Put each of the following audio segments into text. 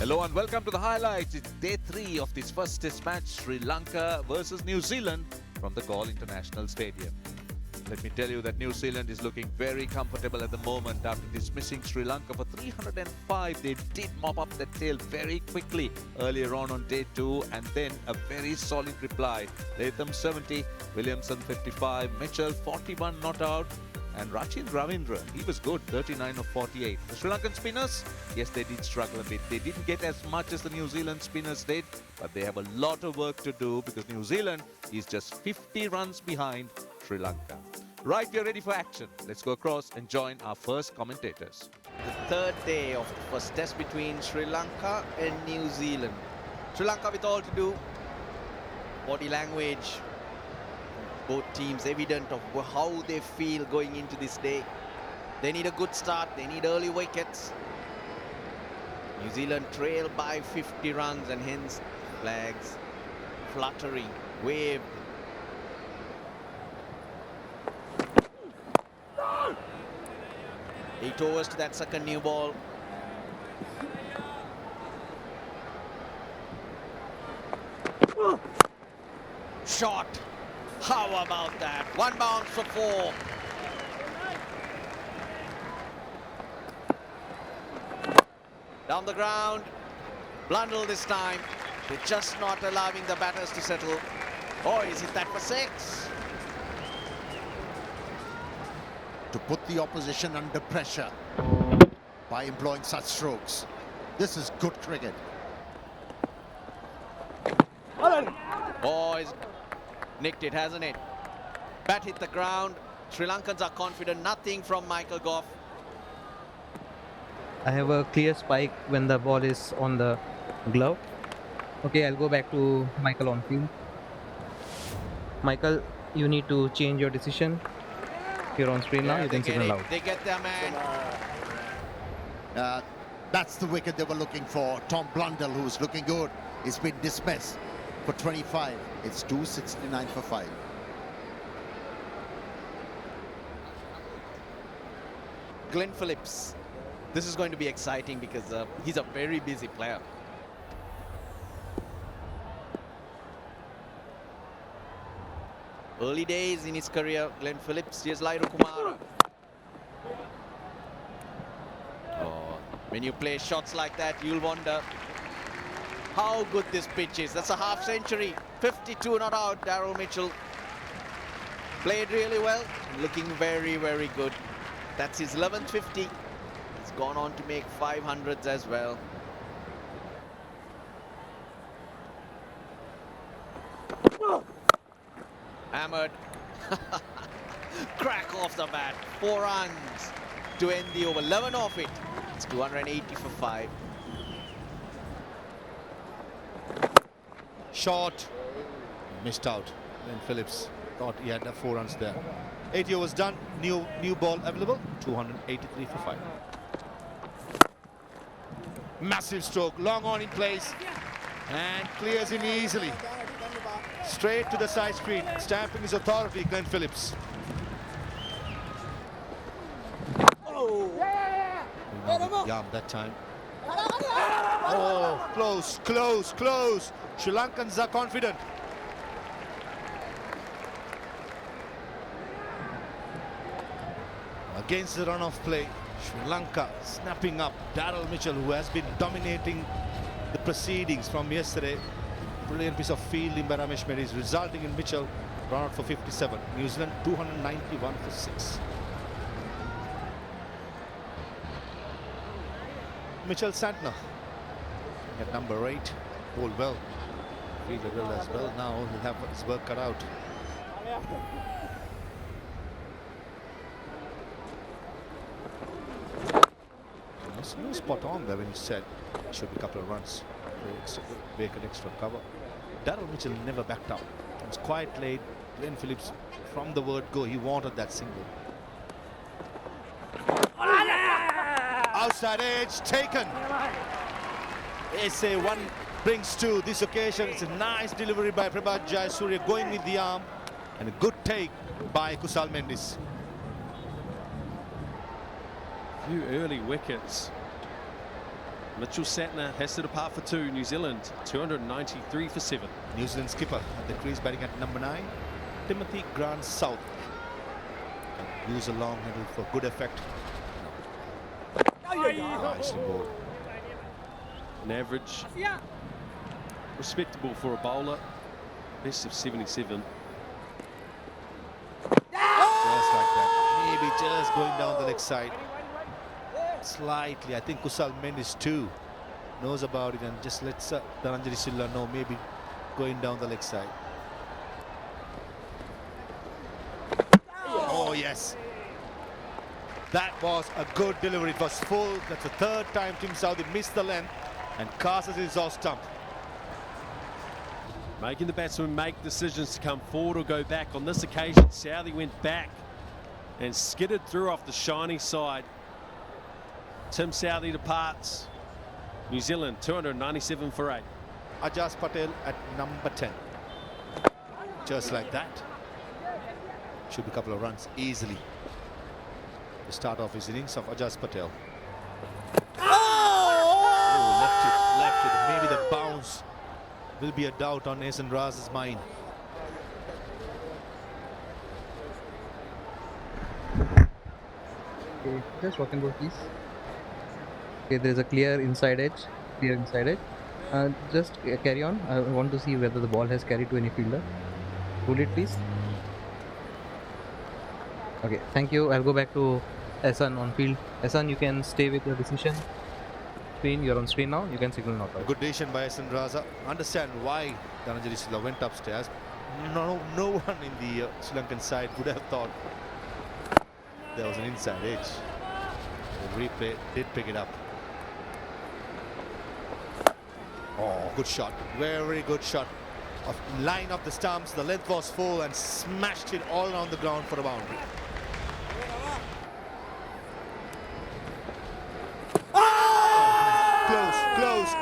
Hello and welcome to the highlights. It's day 3 of this first test match, Sri Lanka versus New Zealand from the Galle International Stadium. Let me tell you that New Zealand is looking very comfortable at the moment after dismissing Sri Lanka for 305. They did mop up the tail very quickly earlier on day 2, and then a very solid reply. Latham 70, Williamson 55, Mitchell 41 not out, and Rachin Ravindra, he was good, 39 of 48. The Sri Lankan spinners, yes, they did struggle a bit. They didn't get as much as the New Zealand spinners did, but they have a lot of work to do because New Zealand is just 50 runs behind Sri Lanka. Right, we are ready for action. Let's go across and join our first commentators. The third day of the first test between Sri Lanka and New Zealand. Sri Lanka with all to do. Body language, both teams evident of how they feel going into this day. They need a good start, they need early wickets. New Zealand trail by 50 runs and hence flags fluttering, waved. Eight overs to that second new ball. Shot. How about that? One bounce for 4. Down the ground. Blundell this time. They're just not allowing the batters to settle. Or is it that for 6? To put the opposition under pressure by employing such strokes. This is good cricket. Oh, he's nicked it, hasn't it? Bat hit the ground. Sri Lankans are confident. Nothing from Michael Goff. I have a clear spike when the ball is on the glove. Okay, I'll go back to Michael on field. Michael, you need to change your decision. You're on screen now, you can signal out. They get their man. That's the wicket they were looking for. Tom Blundell, who's looking good, he's been dismissed for 25. It's 269 for 5. Glenn Phillips. This is going to be exciting because he's a very busy player. Early days in his career, Glenn Phillips. Here's Lairu Kumara. Oh, when you play shots like that, you'll wonder how good this pitch is. That's a half century. 52 not out. Daryl Mitchell played really well. Looking very, very good. That's his 11th 50. He's gone on to make 500s as well. Hammered. Crack off the bat. 4 runs to end the over. 11 off it. It's 280 for 5. Short. Missed out. Then Phillips thought he had 4 runs there. 80 overs done. New ball available. 283 for 5. Massive stroke. Long on in place. And clears him easily. Straight to the side screen. Stamping his authority, Glenn Phillips. Oh! Yam that time. Oh, close, close, close. Sri Lankans are confident. Against the run-off play, Sri Lanka snapping up. Daryl Mitchell, who has been dominating the proceedings from yesterday. Brilliant piece of fielding by Ramesh Mendis, resulting in Mitchell run out for 57. New Zealand 291 for 6. Mitchell Santner at number 8. Bowled well. Fielded well as well. Now he'll have his work cut out. No spot on there when he said it should be a couple of runs. Make an extra cover. Daryl Mitchell never backed out. It was quite late. Glenn Phillips, from the word go, he wanted that single. Outside edge taken. SA 1 brings 2. This occasion, it's a nice delivery by Prabhat Jayasuriya going with the arm, and a good take by Kusal Mendis. Few early wickets Mitchell Santner has to depart for 2. New Zealand 293 for 7. New Zealand skipper at the crease batting at number 9, Timothy Grant South. Can use a long handle for good effect. Nicely bowled. An average, respectable for a bowler. Best of 77. Just like that. Maybe just going down the leg side. Slightly. I think Kamindu Mendis too knows about it and just lets Dhananjay Silla know maybe going down the leg side. Oh yes. That was a good delivery. It was full. That's the third time Tim Southee missed the length and Casas is off stump. Making the batsman make decisions to come forward or go back. On this occasion, Southee went back and skidded through off the shiny side. Tim Southee departs. New Zealand 297 for 8. Ajaz Patel at number 10. Just like that. Should be a couple of runs easily. The start of his innings of Ajaz Patel. Oh, left it. Maybe the bounce will be a doubt on Ahsan Raz's mind. Okay, just walk and go, please. Okay, there is a clear inside edge. Just carry on. I want to see whether the ball has carried to any fielder. Rule it, please. Okay, thank you. I'll go back to Ahsan on field. Ahsan, you can stay with your decision. Screen, you're on screen now. You can signal not out. Good decision by Ahsan Raza. Understand why Dhananjay Silla went upstairs. No one in the Sri Lankan side would have thought there was an inside edge. The replay did pick it up. Oh, good shot. Very good shot. Of line of the stumps. The length was full and smashed it all around the ground for a boundary.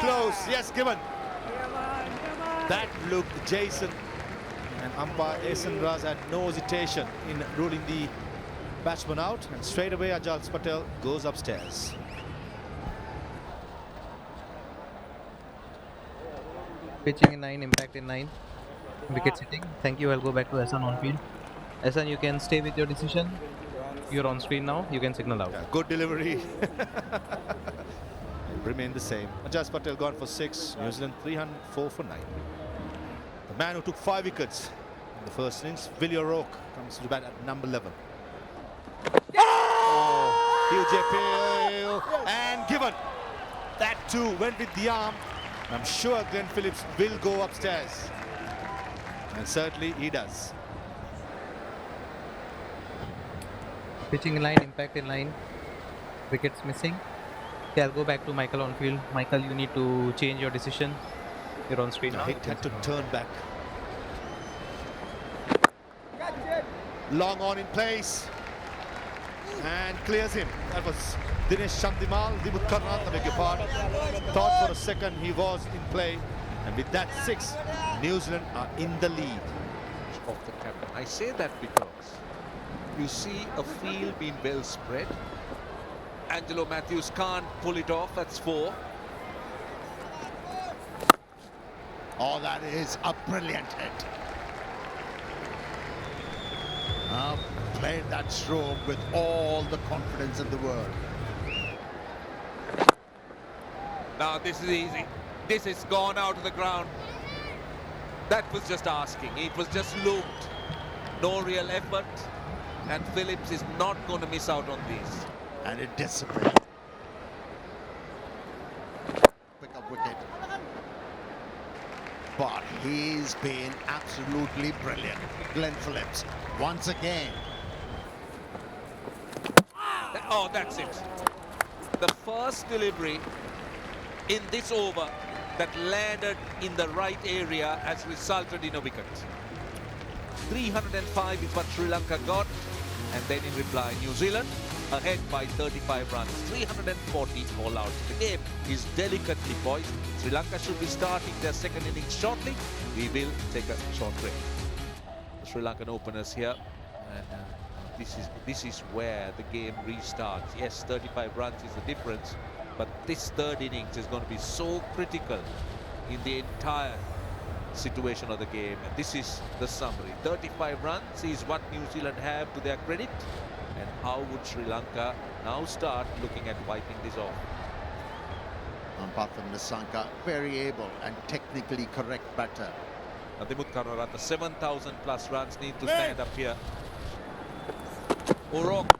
Close. Yes, given. That looked Jason and umpire Ahsan Raz had no hesitation in ruling the batsman out, and straight away Ajaz Patel goes upstairs. Pitching in 9, impact in 9. Wicket sitting. Thank you. I'll go back to Ahsan on field. Ahsan, you can stay with your decision. You're on screen now. You can signal out. Yeah, good delivery. Remain the same. Ajaz Patel gone for 6. New Zealand 304 for 9. The man who took 5 wickets in the first innings, Willie O'Rourke, comes to bat at number 11. Oh, huge appeal and given. That too went with the arm. I'm sure Glenn Phillips will go upstairs. And certainly he does. Pitching in line, impact in line. Wickets missing. Okay, I'll go back to Michael on field. Michael, you need to change your decision. You're on screen now. He had to turn back. Long on in place. And clears him. That was Dinesh Chandimal. Dibut Karunaratne, beg your pardon. Thought for a second he was in play. And with that 6, New Zealand are in the lead. Of the captain. I say that because you see a field being well spread. Angelo Matthews can't pull it off. That's 4. Oh, that is a brilliant hit. Played that stroke with all the confidence in the world. Now this is easy. This has gone out of the ground. That was just asking. It was just looped. No real effort. And Phillips is not going to miss out on these. And it disappeared. Pick up wicket. But he's been absolutely brilliant. Glenn Phillips, once again. Oh, that's it. The first delivery in this over that landed in the right area has resulted in a wicket. 305 is what Sri Lanka got. And then in reply, New Zealand ahead by 35 runs. 340 all out. The game is delicately poised. Sri Lanka should be starting their second innings shortly. We will take a short break. The Sri Lankan openers here. And this is where the game restarts. Yes, 35 runs is the difference. But this third innings is going to be so critical in the entire situation of the game. And this is the summary. 35 runs is what New Zealand have to their credit. And how would Sri Lanka now start looking at wiping this off? Apart from Nissanka, very able and technically correct batter. Karunaratne, 7,000 plus runs need to stand up here. Urok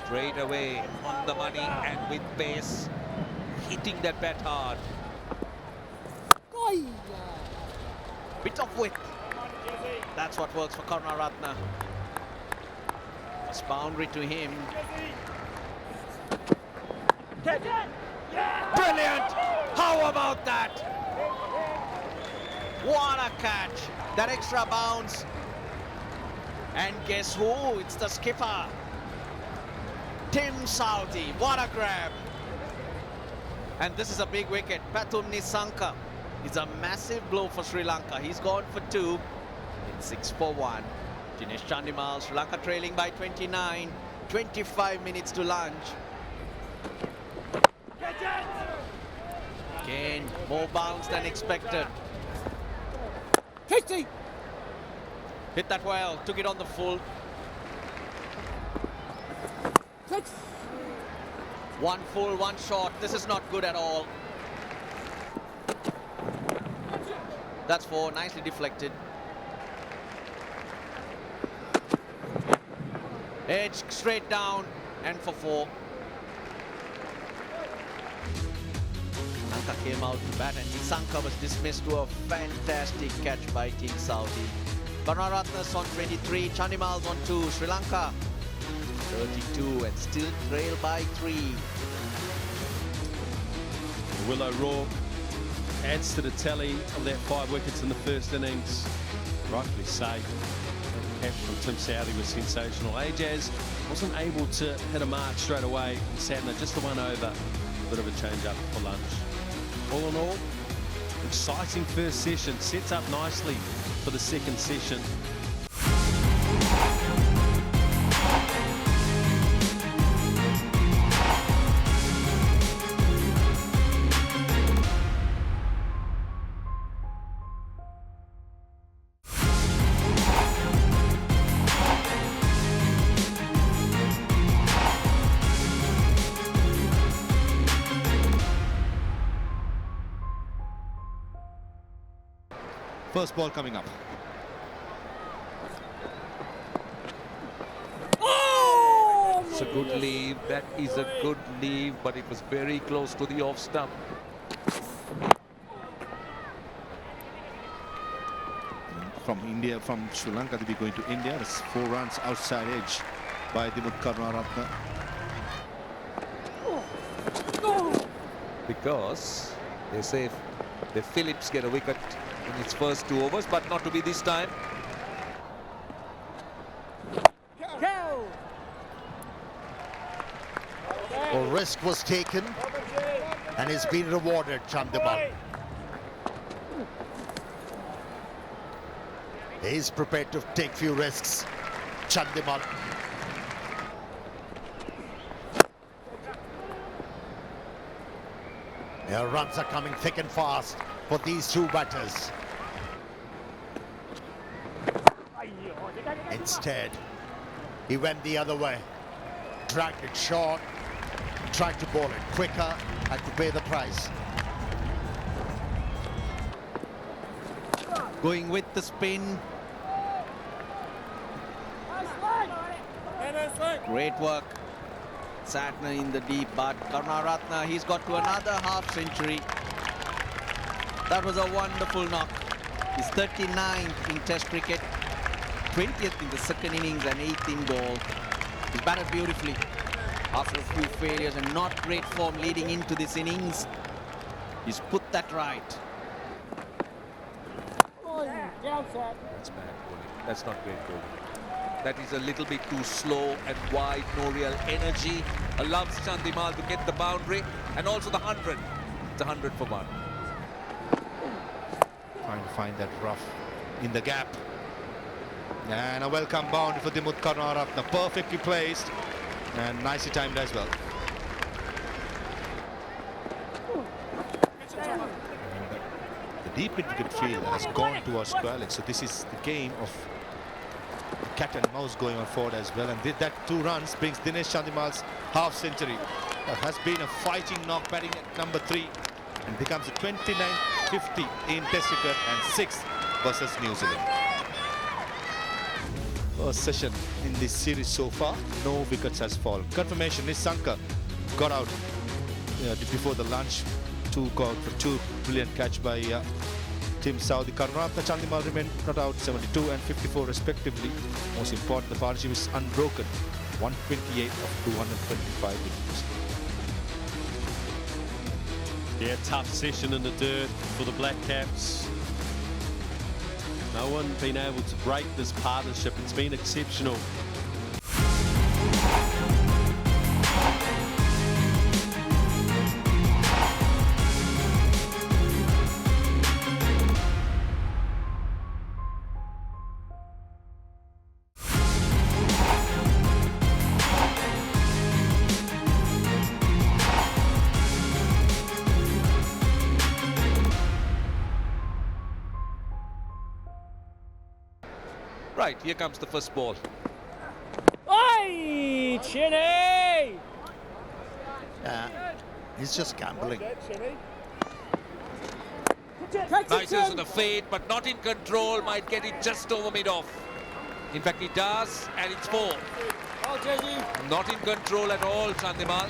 straight away on the money and with pace, hitting that bat hard. Bit of width. That's what works for Karunaratne. First boundary to him. Brilliant! How about that? What a catch! That extra bounce. And guess who? It's the skipper. Tim Southee. What a grab! And this is a big wicket. Pathum Nissanka is a massive blow for Sri Lanka. He's gone for 2 in 6 for 1. Dinesh Chandimal, Sri Lanka trailing by 29. 25 minutes to lunch. Again, more bounce than expected. Hit that well, took it on the full. One full, one short. This is not good at all. That's 4, nicely deflected. Edge straight down and for 4. Lanka came out to bat and Nissanka was dismissed to a fantastic catch by Tim Southee. Karunaratne's on 23, Chandimal's on 2, Sri Lanka 32 and still trail by 3. Willow Rourke adds to the tally of that 5 wickets in the first innings. Rightfully so. The catch from Tim Southee was sensational. Ajaz wasn't able to hit a mark straight away. Sadner just the one over. Bit of a change up for lunch. All in all, exciting first session. Sets up nicely for the second session. First ball coming up. It's a good leave. That is a good leave, but it was very close to the off stump. From India, from Sri Lanka to be going to India. It's 4 runs outside edge by Karunaratne. Because they say if the Phillips get a wicket in its first 2 overs, but not to be this time. A risk was taken and it's been rewarded, Chandimal. He's prepared to take few risks, Chandimal. Their runs are coming thick and fast for these 2 batters. Instead, he went the other way, dragged it short, tried to bowl it quicker, had to pay the price. Going with the spin. Great work. Sadner in the deep, but Karunaratne, he's got to another half century. That was a wonderful knock. He's 39th in Test cricket, 20th in the second innings and 8th in ball. He's batted beautifully after a few failures and not great form leading into this innings. He's put that right. That's bad bowling. That's not great bowling. That is a little bit too slow and wide, no real energy. Allows Chandimal to get the boundary and also the 100. It's 100 for 1. Trying to find that rough in the gap. And a welcome boundary for Karunaratne. Perfectly placed and nicely timed as well. deep mid-wicket field has gone towards square leg. So this is the game of cat and mouse going on forward as well. And with that 2 runs brings Dinesh Chandimal's half century. That has been a fighting knock, batting at number 3, and becomes a 29-50 in Test cricket and 6th versus New Zealand. First session in this series so far, no wickets has fallen. Confirmation, Nissanka got out before the lunch. 2 called for 2 brilliant catch by Tim Southee. Karunaratne, Chandimal remained not out, 72 and 54 respectively. Most important, the partnership is unbroken, 128 of 225 innings. Yeah, tough session in the dirt for the Black Caps. No one been able to break this partnership. It's been exceptional. Right, here comes the first ball. Oi, Chinny! He's just gambling. Nice use of the fade, but not in control. Might get it just over mid-off. In fact, he does, and it's 4. Not in control at all, Chandimal.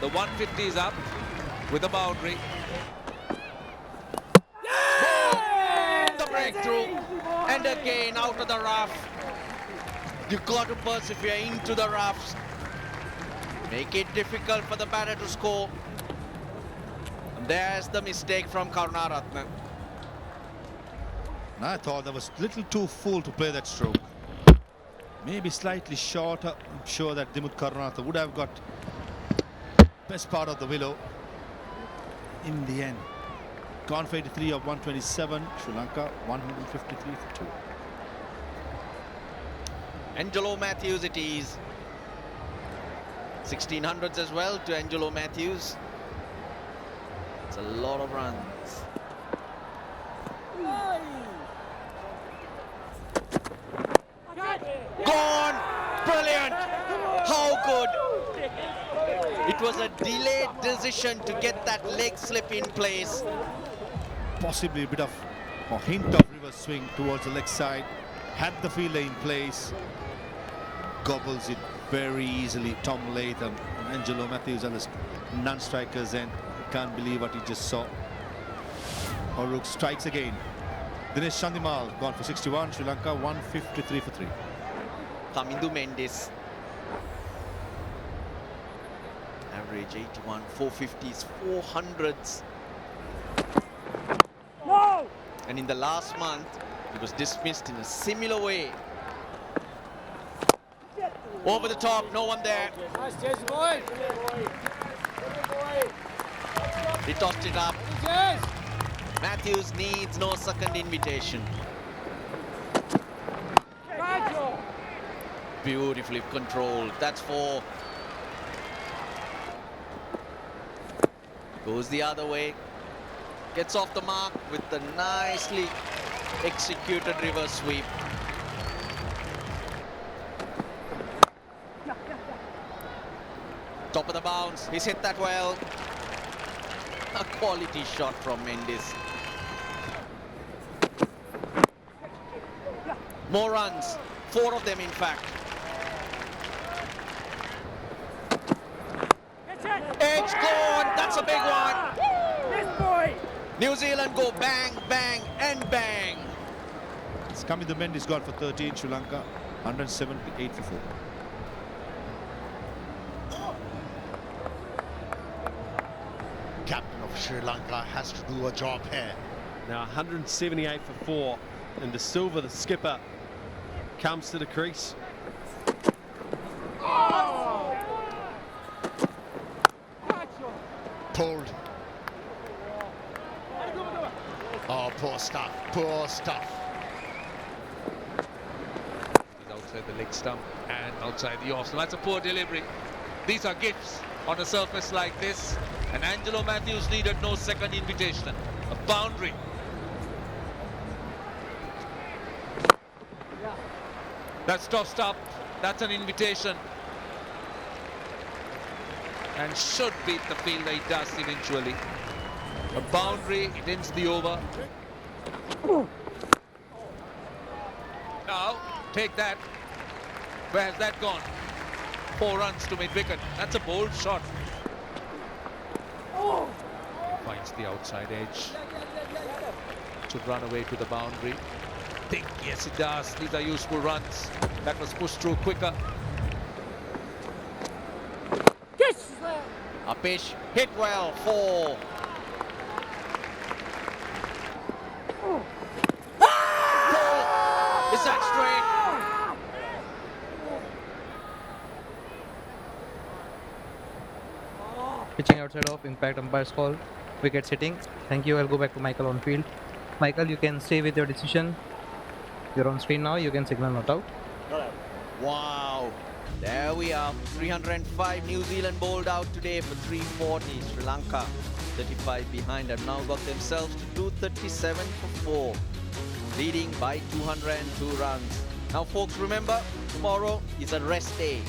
The 150 is up with a boundary. The breakthrough, and again out of the rough. You've got to persevere into the roughs. Make it difficult for the batter to score. And there's the mistake from Karunaratne. I thought that was a little too full to play that stroke. Maybe slightly shorter. I'm sure that Dimuth Karunaratne would have got best part of the willow in the end. Gone for 83 of 127. Sri Lanka 153 for 2. Angelo Matthews it is. 1600s as well to Angelo Matthews. It's a lot of runs. Gone! Brilliant! How good! It was a delayed decision to get that leg slip in place. Possibly a bit of a hint of reverse swing towards the leg side. Had the fielder in place. Gobbles it very easily. Tom Latham, Angelo Matthews and the non-strikers, and can't believe what he just saw. Oruk strikes again. Dinesh Chandimal gone for 61. Sri Lanka 153 for 3. Kamindu Mendis. Average 81, 450s, 400s. No! And in the last month, he was dismissed in a similar way. Over the top, no one there. Nice, Jason boy. He tossed it up. Matthews needs no second invitation. Beautifully controlled. That's 4. Goes the other way. Gets off the mark with the nicely executed reverse sweep. Top of the bounce. He's hit that well. A quality shot from Mendis. More runs. 4 of them, in fact. Edge gone. That's a big one. This boy! New Zealand go bang, bang, and bang. It's Kamindu Mendis gone for 13. Sri Lanka 178 for 4. Captain of Sri Lanka has to do a job here. Now 178 for 4, and De Silva, the skipper, comes to the crease. Pulled. Oh, poor stuff. Poor stuff. He's outside the leg stump and outside the off. So that's a poor delivery. These are gifts on a surface like this. And Angelo Matthews needed no second invitation. A boundary That's tossed up. That's an invitation. And should beat the fielder. He does eventually. A boundary. It ends the over. Now, take that. Where has that gone? 4 runs to mid-wicket. That's a bold shot. Finds the outside edge. Should run away to the boundary. Think, yes it does. These are useful runs. That was pushed through quicker. A pitch hit well, 4. Is that straight? Pitching outside off, impact umpire's call. Wicket sitting. Thank you. I'll go back to Michael on field. Michael, you can stay with your decision. You're on screen now. You can signal not out. Wow. There we are. 305 New Zealand bowled out today for 340. Sri Lanka 35 behind have now got themselves to 237 for 4. Leading by 202 runs. Now folks, remember, tomorrow is a rest day.